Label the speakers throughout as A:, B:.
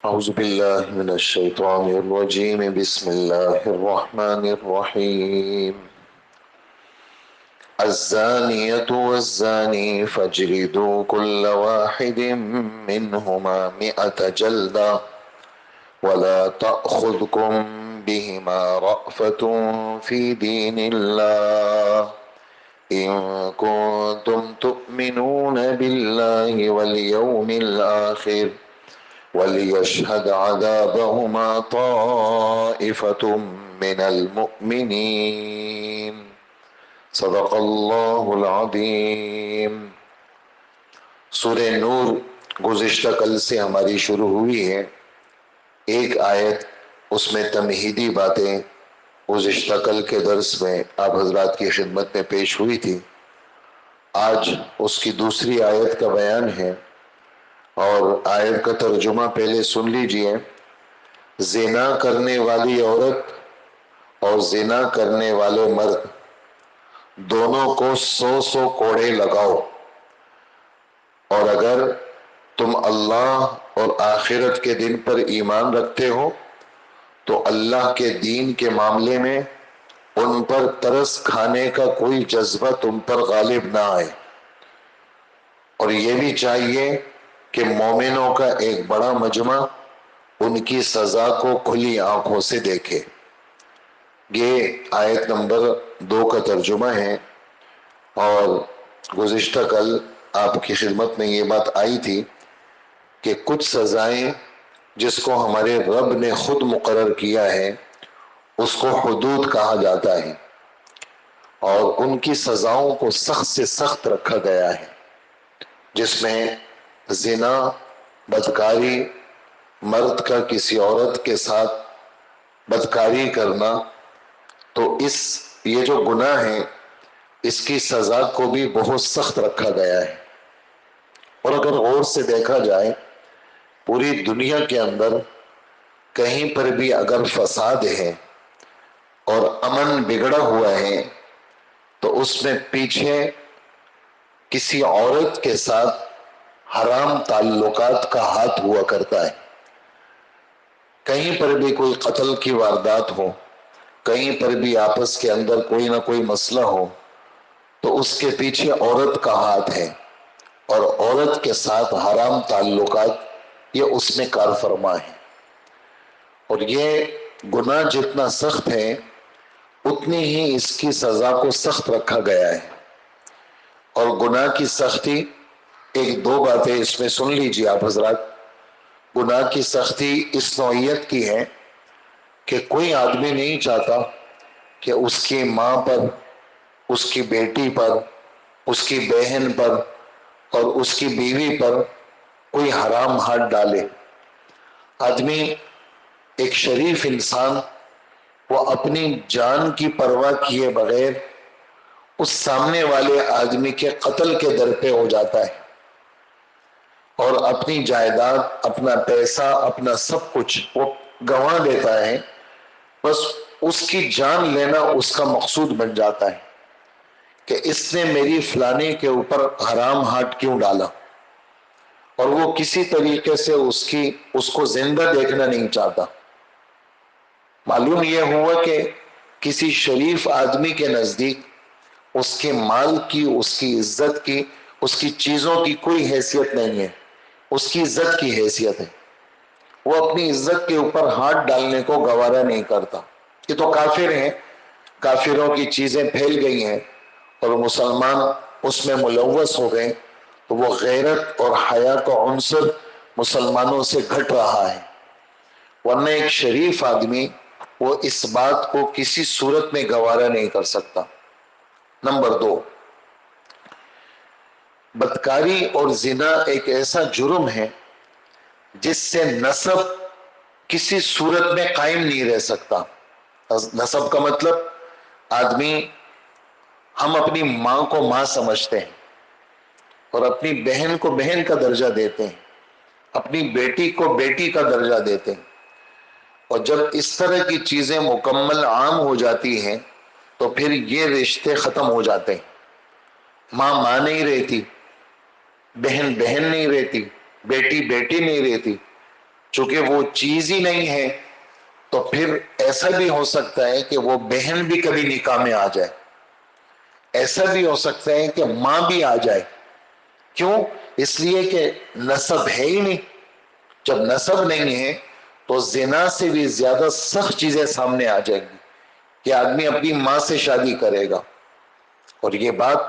A: أعوذ بالله من الشيطان الرجيم بسم الله الرحمن الرحيم الزانية والزاني فاجلدوا كل واحد منهما 100 جلدة ولا تأخذكم بهما رأفة في دين الله إن كنتم تؤمنون بالله واليوم الآخر وليشهد عذابهما طائفة من المؤمنين صدق اللہ العظیم۔ سورہ نور گزشتہ کل سے ہماری شروع ہوئی ہے۔ ایک آیت اس میں تمہیدی باتیں گزشتہ کل کے درس میں آپ حضرات کی خدمت میں پیش ہوئی تھی۔ آج اس کی دوسری آیت کا بیان ہے اور آیت کا ترجمہ پہلے سن لیجئے۔ زنا کرنے والی عورت اور زنا کرنے والے مرد دونوں کو 100 کوڑے لگاؤ، اور اگر تم اللہ اور آخرت کے دن پر ایمان رکھتے ہو تو اللہ کے دین کے معاملے میں ان پر ترس کھانے کا کوئی جذبہ تم پر غالب نہ آئے، اور یہ بھی چاہیے کہ مومنوں کا ایک بڑا مجمع ان کی سزا کو کھلی آنکھوں سے دیکھے۔ یہ آیت نمبر 2 کا ترجمہ ہے، اور گزشتہ کل آپ کی خدمت میں یہ بات آئی تھی کہ کچھ سزائیں جس کو ہمارے رب نے خود مقرر کیا ہے اس کو حدود کہا جاتا ہے، اور ان کی سزاؤں کو سخت سے سخت رکھا گیا ہے، جس میں زنا، بدکاری، مرد کا کسی عورت کے ساتھ بدکاری کرنا، تو یہ جو گناہ ہے اس کی سزا کو بھی بہت سخت رکھا گیا ہے۔ اور اگر غور سے دیکھا جائے پوری دنیا کے اندر کہیں پر بھی اگر فساد ہے اور امن بگڑا ہوا ہے تو اس میں پیچھے کسی عورت کے ساتھ حرام تعلقات کا ہاتھ ہوا کرتا ہے۔ کہیں پر بھی کوئی قتل کی واردات ہو، کہیں پر بھی آپس کے اندر کوئی نہ کوئی مسئلہ ہو تو اس کے پیچھے عورت کا ہاتھ ہے، اور عورت کے ساتھ حرام تعلقات یہ اس میں کار فرما ہے۔ اور یہ گناہ جتنا سخت ہے اتنی ہی اس کی سزا کو سخت رکھا گیا ہے۔ اور گناہ کی سختی، ایک دو باتیں اس میں سن لیجیے آپ حضرات۔ گناہ کی سختی اس نوعیت کی ہے کہ کوئی آدمی نہیں چاہتا کہ اس کی ماں پر، اس کی بیٹی پر، اس کی بہن پر اور اس کی بیوی پر کوئی حرام ہاتھ ڈالے۔ آدمی، ایک شریف انسان، وہ اپنی جان کی پرواہ کیے بغیر اس سامنے والے آدمی کے قتل کے در پہ ہو جاتا ہے، اور اپنی جائیداد، اپنا پیسہ، اپنا سب کچھ وہ گنوا دیتا ہے، بس اس کی جان لینا اس کا مقصود بن جاتا ہے کہ اس نے میری فلانے کے اوپر حرام ہاتھ کیوں ڈالا، اور وہ کسی طریقے سے اس کو زندہ دیکھنا نہیں چاہتا۔ معلوم یہ ہوا کہ کسی شریف آدمی کے نزدیک اس کے مال کی، اس کی عزت کی، اس کی چیزوں کی کوئی حیثیت نہیں ہے، اس کی عزت کی حیثیت ہے۔ وہ اپنی عزت کے اوپر ہاتھ ڈالنے کو گوارا نہیں کرتا۔ یہ تو کافر ہیں، کافروں کی چیزیں پھیل گئی ہیں اور مسلمان اس میں ملوث ہو گئے، تو وہ غیرت اور حیا کا عنصر مسلمانوں سے گھٹ رہا ہے۔ ورنہ ایک شریف آدمی وہ اس بات کو کسی صورت میں گوارا نہیں کر سکتا۔ نمبر 2، بدکاری اور زنا ایک ایسا جرم ہے جس سے نسب کسی صورت میں قائم نہیں رہ سکتا۔ نسب کا مطلب، آدمی، ہم اپنی ماں کو ماں سمجھتے ہیں اور اپنی بہن کو بہن کا درجہ دیتے ہیں، اپنی بیٹی کو بیٹی کا درجہ دیتے ہیں، اور جب اس طرح کی چیزیں مکمل عام ہو جاتی ہیں تو پھر یہ رشتے ختم ہو جاتے ہیں۔ ماں ماں نہیں رہتی، بہن بہن نہیں رہتی، بیٹی بیٹی نہیں رہتی، چونکہ وہ چیز ہی نہیں ہے تو پھر ایسا بھی ہو سکتا ہے کہ وہ بہن بھی کبھی نکاح میں آ جائے، ایسا بھی ہو سکتا ہے کہ ماں بھی آ جائے۔ کیوں؟ اس لیے کہ نسب ہے ہی نہیں۔ جب نسب نہیں ہے تو زنا سے بھی زیادہ سخت چیزیں سامنے آ جائیں گی کہ آدمی اپنی ماں سے شادی کرے گا۔ اور یہ بات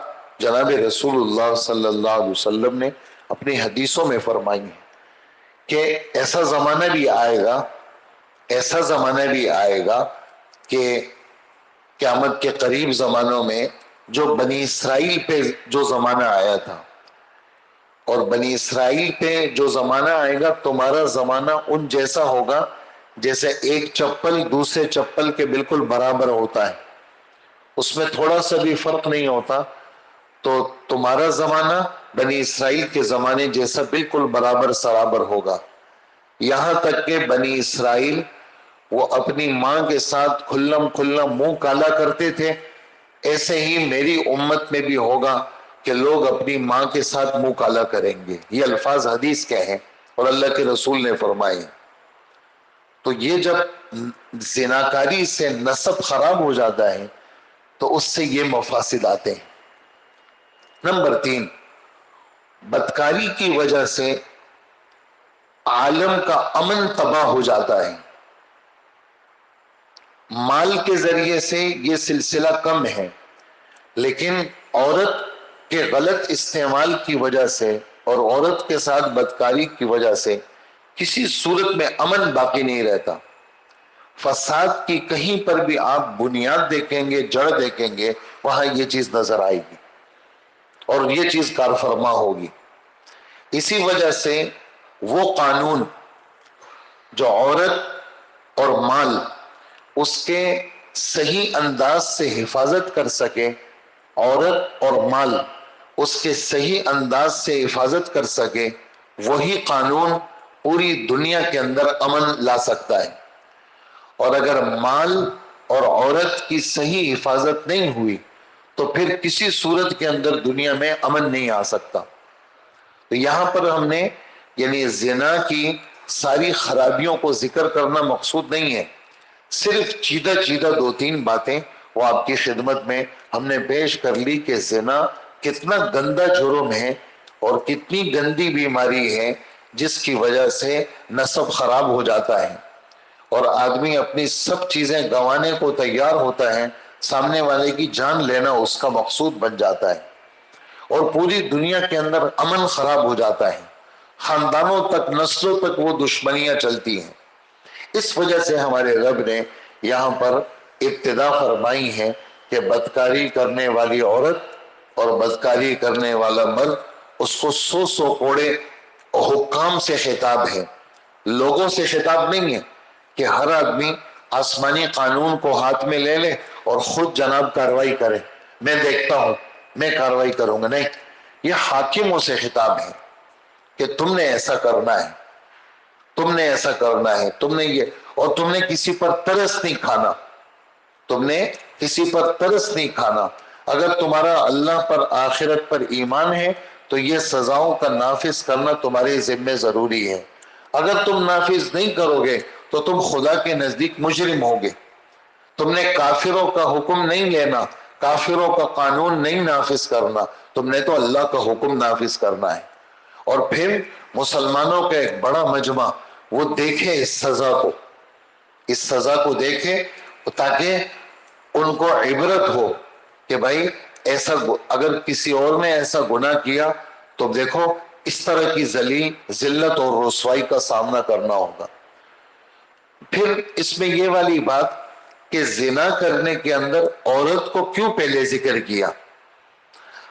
A: جناب رسول اللہ صلی اللہ علیہ وسلم نے اپنی حدیثوں میں فرمائی ہے کہ ایسا زمانہ بھی آئے گا، ایسا زمانہ بھی آئے گا کہ قیامت کے قریب زمانوں میں جو بنی اسرائیل پہ جو زمانہ آیا تھا، اور بنی اسرائیل پہ جو زمانہ آئے گا، تمہارا زمانہ ان جیسا ہوگا جیسے ایک چپل دوسرے چپل کے بالکل برابر ہوتا ہے، اس میں تھوڑا سا بھی فرق نہیں ہوتا۔ تو تمہارا زمانہ بنی اسرائیل کے زمانے جیسا بالکل برابر سرابر ہوگا، یہاں تک کہ بنی اسرائیل وہ اپنی ماں کے ساتھ کھلم کھلم منہ کالا کرتے تھے، ایسے ہی میری امت میں بھی ہوگا کہ لوگ اپنی ماں کے ساتھ منہ کالا کریں گے۔ یہ الفاظ حدیث کے ہیں اور اللہ کے رسول نے فرمائے۔ تو یہ جب زناکاری سے نسب خراب ہو جاتا ہے تو اس سے یہ مفاسد آتے ہیں۔ نمبر 3، بدکاری کی وجہ سے عالم کا امن تباہ ہو جاتا ہے۔ مال کے ذریعے سے یہ سلسلہ کم ہے، لیکن عورت کے غلط استعمال کی وجہ سے اور عورت کے ساتھ بدکاری کی وجہ سے کسی صورت میں امن باقی نہیں رہتا۔ فساد کی کہیں پر بھی آپ بنیاد دیکھیں گے، جڑ دیکھیں گے، وہاں یہ چیز نظر آئے گی اور یہ چیز کار فرما ہوگی۔ اسی وجہ سے وہ قانون جو عورت اور مال اس کے صحیح انداز سے حفاظت کر سکے، عورت اور مال اس کے صحیح انداز سے حفاظت کر سکے، وہی قانون پوری دنیا کے اندر امن لا سکتا ہے۔ اور اگر مال اور عورت کی صحیح حفاظت نہیں ہوئی تو پھر کسی صورت کے اندر دنیا میں امن نہیں آ سکتا۔ تو یہاں پر ہم نے یعنی زنا کی ساری خرابیوں کو ذکر کرنا مقصود نہیں ہے، صرف چیدہ 2-3 باتیں وہ آپ کی خدمت میں ہم نے پیش کر لی کہ زنا کتنا گندا جرم ہے اور کتنی گندی بیماری ہے جس کی وجہ سے نسب خراب ہو جاتا ہے اور آدمی اپنی سب چیزیں گنوانے کو تیار ہوتا ہے، سامنے والے کی جان لینا اس کا مقصود بن جاتا ہے اور پوری دنیا کے اندر امن خراب ہو جاتا ہے، خاندانوں تک نسلوں تک وہ دشمنیاں چلتی ہیں۔ اس وجہ سے ہمارے رب نے یہاں پر ابتدا فرمائی ہے کہ بدکاری کرنے والی عورت اور بدکاری کرنے والا مرد اس کو 100 کوڑے حکام سے خطاب ہے، لوگوں سے خطاب نہیں ہے کہ ہر آدمی آسمانی قانون کو ہاتھ میں لے لے اور خود جناب کاروائی کرے، میں دیکھتا ہوں میں کاروائی کروں گا، نہیں، یہ حاکموں سے خطاب ہے کہ تم نے ایسا کرنا ہے، تم نے ایسا کرنا ہے، تم نے یہ، اور تم نے کسی پر ترس نہیں کھانا، تم نے کسی پر ترس نہیں کھانا۔ اگر تمہارا اللہ پر آخرت پر ایمان ہے تو یہ سزاؤں کا نافذ کرنا تمہارے ذمہ ضروری ہے، اگر تم نافذ نہیں کرو گے تو تم خدا کے نزدیک مجرم ہوگے۔ تم نے کافروں کا حکم نہیں لینا، کافروں کا قانون نہیں نافذ کرنا، تم نے تو اللہ کا حکم نافذ کرنا ہے۔ اور پھر مسلمانوں کا ایک بڑا مجمع وہ دیکھے اس سزا کو، اس سزا کو دیکھے تاکہ ان کو عبرت ہو کہ بھائی ایسا اگر کسی اور نے ایسا گناہ کیا تو دیکھو اس طرح کی ذلت اور رسوائی کا سامنا کرنا ہوگا۔ پھر اس میں یہ والی بات کہ زنا کرنے کے اندر عورت کو کیوں پہلے ذکر کیا،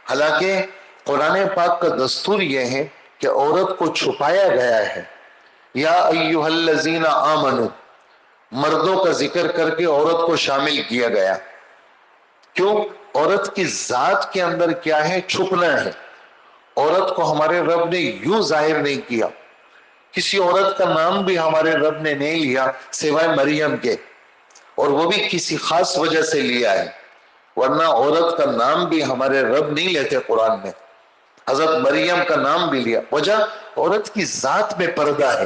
A: حالانکہ قرآن پاک کا دستور یہ ہے کہ عورت کو چھپایا گیا ہے، یا ایھا الذین آمنوا، مردوں کا ذکر کر کے عورت کو شامل کیا گیا۔ کیوں؟ عورت کی ذات کے اندر کیا ہے؟ چھپنا ہے۔ عورت کو ہمارے رب نے یوں ظاہر نہیں کیا، کسی عورت کا نام بھی ہمارے رب نے نہیں لیا سوائے مریم کے، اور وہ بھی کسی خاص وجہ سے لیا ہے، ورنہ عورت کا نام بھی ہمارے رب نہیں لیتے قرآن میں۔ حضرت مریم کا نام بھی لیا، وجہ عورت کی ذات میں پردہ ہے،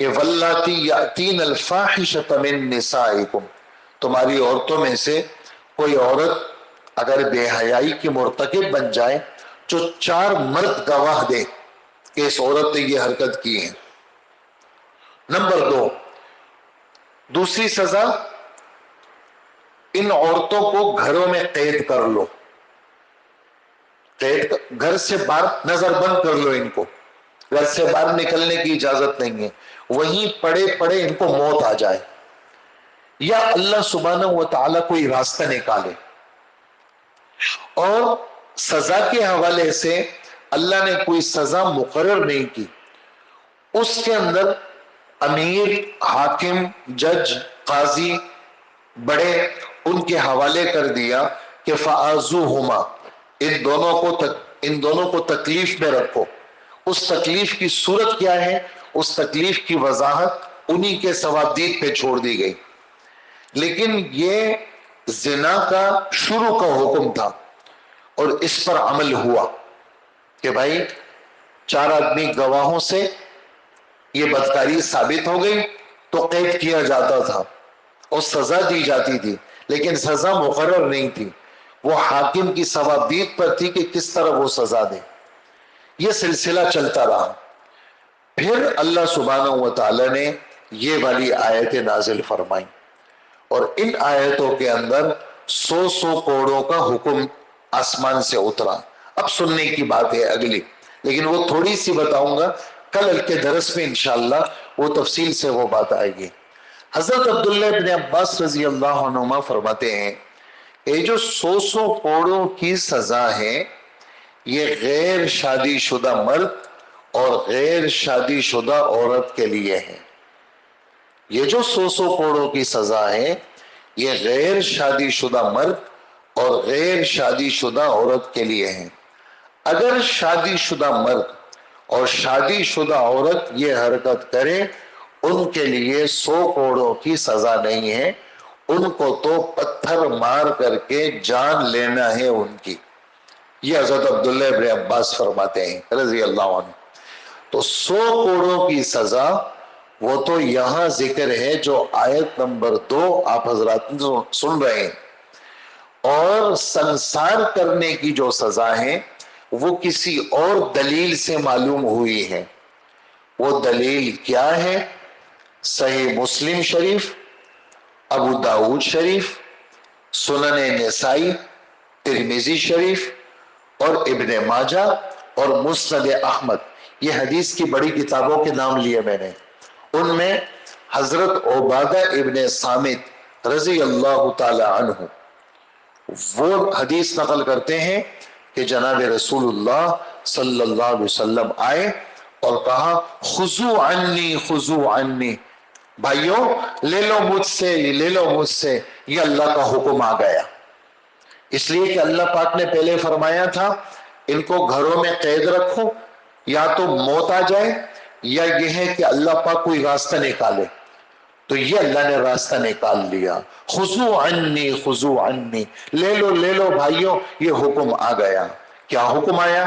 A: کہ واللاتی یاتین الفاحشۃ من نسائکم، تمہاری عورتوں میں سے کوئی عورت اگر بے حیائی کی مرتکب بن جائے جو 4 مرد گواہ دے کہ اس عورت نے یہ حرکت کی ہے۔ نمبر 2، دوسری سزا، ان عورتوں کو گھروں میں قید کر لو، قید، گھر سے باہر نظر بند کر لو، ان کو گھر سے باہر نکلنے کی اجازت نہیں ہے، وہیں پڑے پڑے ان کو موت آ جائے، یا اللہ سبحانہ و تعالیٰ کوئی راستہ نکالے۔ اور سزا کے حوالے سے اللہ نے کوئی سزا مقرر نہیں کی، اس کے اندر امیر، حاکم، جج، قاضی بڑے، ان کے حوالے کر دیا کہ فآذوہما، ان دونوں کو تکلیف میں رکھو۔ اس تکلیف کی صورت کیا ہے، اس تکلیف کی وضاحت انہی کے ثوابدید پہ چھوڑ دی گئی۔ لیکن یہ زنا کا شروع کا حکم تھا اور اس پر عمل ہوا کہ بھائی 4 آدمی گواہوں سے یہ بدکاری ثابت ہو گئی تو قید کیا جاتا تھا اور سزا دی جاتی تھی، لیکن سزا مقرر نہیں تھی، وہ حاکم کی ثوابدید پر تھی کہ کس طرح وہ سزا دے۔ یہ سلسلہ چلتا رہا، پھر اللہ سبحانہ و تعالی نے یہ والی آیتیں نازل فرمائیں، اور ان آیتوں کے اندر 100 کوڑوں کا حکم آسمان سے اترا۔ اب سننے کی بات ہے اگلی، لیکن وہ تھوڑی سی بتاؤں گا، کل کے درس میں انشاءاللہ وہ تفصیل سے وہ بات آئے گی۔ حضرت عبداللہ ابن عباس رضی اللہ عنہما فرماتے ہیں یہ جو 100 کوڑوں کی سزا ہے یہ غیر شادی شدہ مرد اور غیر شادی شدہ عورت کے لیے ہے۔ یہ جو 100 کوڑوں کی سزا ہے یہ غیر شادی شدہ مرد اور غیر شادی شدہ عورت کے لیے ہے۔ اگر شادی شدہ مرد اور شادی شدہ عورت یہ حرکت کرے ان کے لیے 100 کوڑوں کی سزا نہیں ہے، ان کو تو پتھر مار کر کے جان لینا ہے ان کی۔ یہ حضرت عبداللہ ابن عباس فرماتے ہیں رضی اللہ عنہ۔ تو 100 کوڑوں کی سزا وہ تو یہاں ذکر ہے جو آیت نمبر 2 آپ حضرات سن رہے ہیں، اور سنسار کرنے کی جو سزا ہے وہ کسی اور دلیل سے معلوم ہوئی ہے۔ وہ دلیل کیا ہے؟ صحیح مسلم شریف، ابو داؤد شریف، سنن نسائی، ترمذی شریف اور ابن ماجہ اور مسند احمد، یہ حدیث کی بڑی کتابوں کے نام لیے میں نے، ان میں حضرت عبادہ ابن صامت رضی اللہ تعالی عنہ وہ حدیث نقل کرتے ہیں کہ جناب رسول اللہ صلی اللہ علیہ وسلم آئے اور کہا خذو عنی خذو عنی، بھائیوں لے لو مجھ سے، لے لو مجھ سے، یہ اللہ کا حکم آ گیا۔ اس لیے کہ اللہ پاک نے پہلے فرمایا تھا ان کو گھروں میں قید رکھو، یا تو موت آ جائے یا یہ ہے کہ اللہ پاک کوئی راستہ نکالے، تو یہ اللہ نے راستہ نکال لیا، خذو عنی خذو عنی، لے لو بھائیوں، یہ حکم آ گیا۔ کیا حکم آیا؟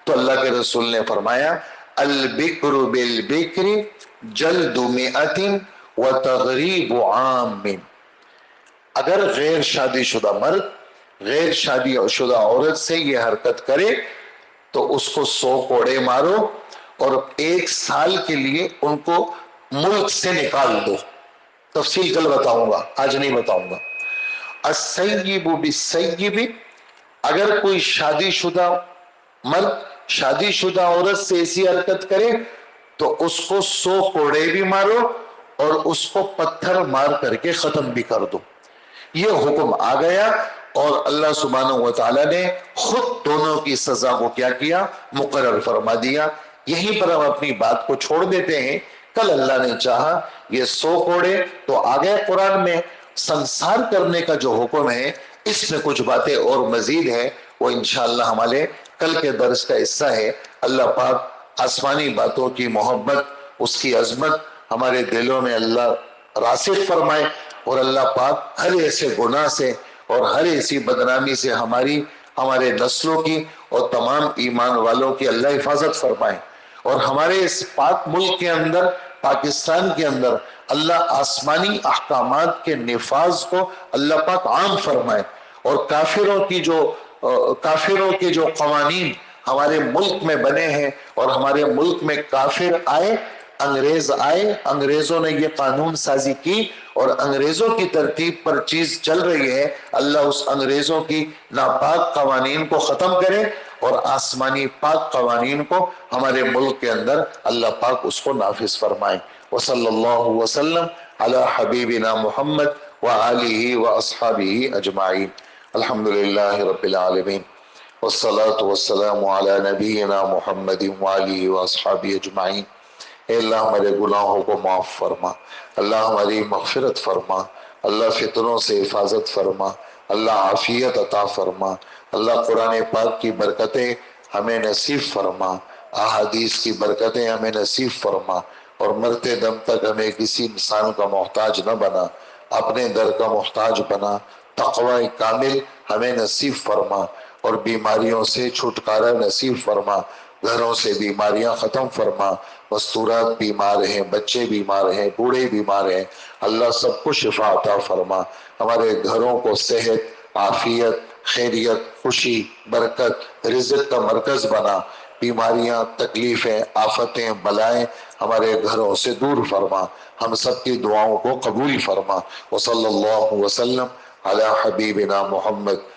A: تو اللہ کے رسول نے فرمایا البکر بالبکر جلد 100 وتغریب عام، اگر غیر شادی شدہ مرد غیر شادی شدہ عورت سے یہ حرکت کرے تو اس کو 100 کوڑے مارو اور 1 سال کے لیے ان کو ملک سے نکال دو۔ تفصیل کل بتاؤں گا، آج نہیں بتاؤں گا۔ السیب بالسیب، اگر کوئی شادی شدہ مرد شادی شدہ عورت سے ایسی حرکت کرے تو اس کو 100 کوڑے بھی مارو اور اس کو پتھر مار کر کے ختم بھی کر دو۔ یہ حکم آ گیا اور اللہ سبحانہ و تعالیٰ نے خود دونوں کی سزا کو کیا کیا؟ مقرر فرما دیا۔ یہیں پر ہم اپنی بات کو چھوڑ دیتے ہیں، کل اللہ نے چاہا یہ 100 کوڑے تو آ گئے قرآن میں، سنسار کرنے کا جو حکم ہے اس میں کچھ باتیں اور مزید ہیں، وہ انشاءاللہ ہمارے کل کے درس کا حصہ ہے۔ اللہ پاک آسمانی باتوں کی محبت، اس کی عظمت ہمارے دلوں میں اللہ راسخ فرمائے، اور اللہ پاک ہر ایسے گناہ سے اور ہر ایسی بدنامی سے ہمارے نسلوں کی اور تمام ایمان والوں کی اللہ حفاظت فرمائے، اور ہمارے اس پاک ملک کے اندر پاکستان کے اندر اللہ آسمانی احکامات کے نفاذ کو اللہ پاک عام فرمائے، اور کافروں کے جو قوانین ہمارے ملک میں بنے ہیں، اور ہمارے ملک میں کافر آئے، انگریز آئے، انگریزوں نے یہ قانون سازی کی اور انگریزوں کی ترتیب پر چیز چل رہی ہے، اللہ اس انگریزوں کی ناپاک قوانین کو ختم کرے اور آسمانی پاک قوانین کو ہمارے ملک کے اندر اللہ پاک اس کو نافذ فرمائے۔ وصلی اللہ وسلم علی حبیبنا محمد وآلہ واصحابہ اجمعین۔ الحمدللہ رب العالمین، والصلاة والسلام علی نبینا محمد وآلہ واصحابہ اجمعین۔ اے اللہ ہمارے گناہوں کو معاف فرما، اللہ ہماری مغفرت فرما، اللہ فتنوں سے حفاظت فرما، اللہ عافیت عطا فرما، اللہ قرآن پاک کی برکتیں ہمیں نصیب فرما، احادیث کی برکتیں ہمیں نصیب فرما، اور مرتے دم تک ہمیں کسی انسان کا محتاج نہ بنا، اپنے در کا محتاج بنا، تقوی کامل ہمیں نصیب فرما، اور بیماریوں سے چھٹکارا نصیب فرما، گھروں سے بیماریاں ختم فرما، مستورات بیمار ہیں، بچے بیمار ہیں، بوڑھے بیمار ہیں، اللہ سب کو شفا عطا فرما، ہمارے گھروں کو صحت، عافیت، خیریت، خوشی، برکت، رزق کا مرکز بنا، بیماریاں، تکلیفیں، آفتیں، بلائیں ہمارے گھروں سے دور فرما، ہم سب کی دعاؤں کو قبول فرما۔ وصلی اللہ وسلم علی حبیبنا محمد